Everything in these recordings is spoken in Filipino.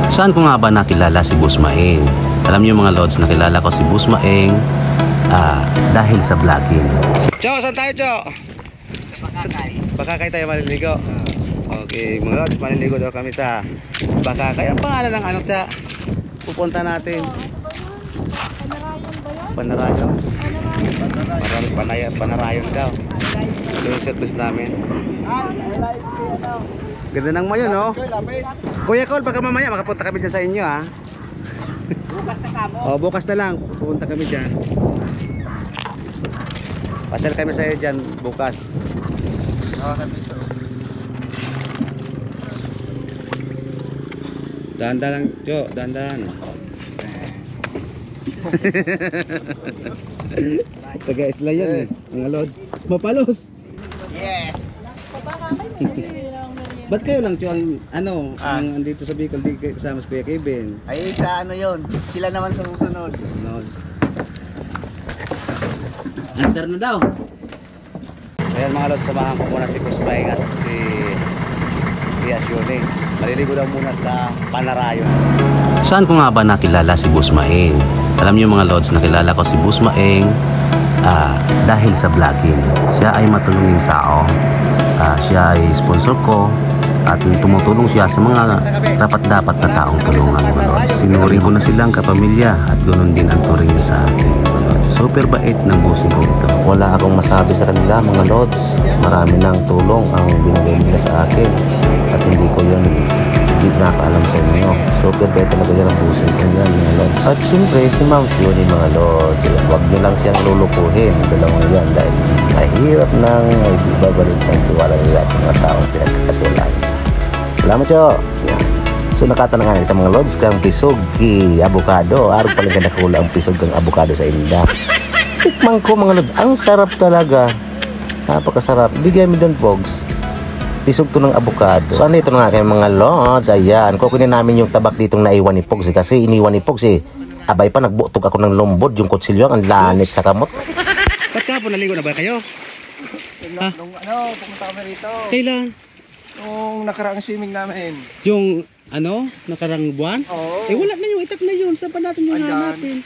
Saan ko nga ba nakilala si Boss Maeng? Alam niyo mga lods, nakilala ko si Boss Maeng dahil sa vlogging. Cho, saan tayo, Cho? Bakakay. Bakakay tayo maliligo. Okay, mga lods, maliligo daw kami sa Bakakay. Ang pangalan ng ano, Cha? Pupunta natin. Panarayon. Panarayon daw. Ito yung service namin. Ganda ng mayo, no? Kuya Cole, baka mamaya makapunta kami dyan sa inyo, ha? Bukas na kamo. O, bukas na lang. Pupunta kami dyan. Pasal kami sa iyo dyan bukas. Dahan-dahan lang, Jo. Dahan-dahan. Taga-isla yan eh. Mga lods. Mapalos. Yes. Ba't kayo lang, Jo, ang andito sa Bicol, di kasama si Kuya Kevin? Ay, sa ano yun? Sila naman sa susunod. Susunod. Under na daw. Ayan mga lods, samahan ko muna si Boss Maeng at si Rias Yuning. Maliligo daw muna sa Panarayon. Saan ko nga ba nakilala si Boss Maeng? Alam niyo mga lods, nakilala ko si Boss Maeng dahil sa vlogging. Siya ay matulunging tao. Siya ay sponsor ko at tumutulong siya sa mga dapat-dapat na taong tulungan, mga lods. Sinuring ko na silang kapamilya at ganoon din ang turing niya sa akin, mga lods. Super bait ng bossing ko ito. Wala akong masabi sa kanila, mga lods. Marami ng tulong ang binigay nila sa akin at hindi ko yun nakaalam sa inyo. Super bait talaga yan ang bossing ko yan, mga lods. At siyempre si Ma'am Fiona, mga lods, huwag nyo lang siyang lulukuhin, dalawang yan, dahil mahirap nang ibabalik ng tiwala nila sa mga taong pinagkakatulan. Salamat, Jo. Yan. So nakatanangan kita mga lods kang pisog ki avocado. Araw paling ka nakula ang pisog kang avocado sa inda. Tikman ko mga lods, ang sarap talaga. Napakasarap. Bigay mo doon, Pogs. Pisog to ng avocado. So ano ito na nga kayo mga lods. Ayan, kukunin namin yung tabak ditong naiwan ni Pogs kasi iniwan ni Pogs abay pa nagbutog ako ng lombod yung kutsilyo ang lanit sa kamot. Ba't ka po naligo na ba kayo? Nung pumunta kami rito. Kailan? Nung nakaraang swimming namin. Yung nakarang buwan? Oo. Wala na yung itak na yun. Saan pa natin yung hanapin?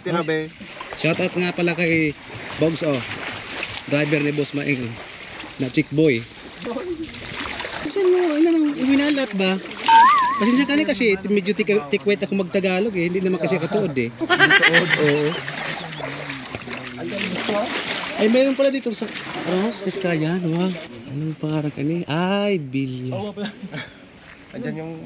Itinabi. Shoutout nga pala kay Bogs, driver ni Boss Maeng, na chick boy. Kasi uminalat ba? Pasensya ka na kasi medyo tikwet ako magtagalog hindi naman kasi katuod Oo. Ay, meron pala dito sa Kaskayan, Anong pangarang kani? Ay, Bilya. Andyan yung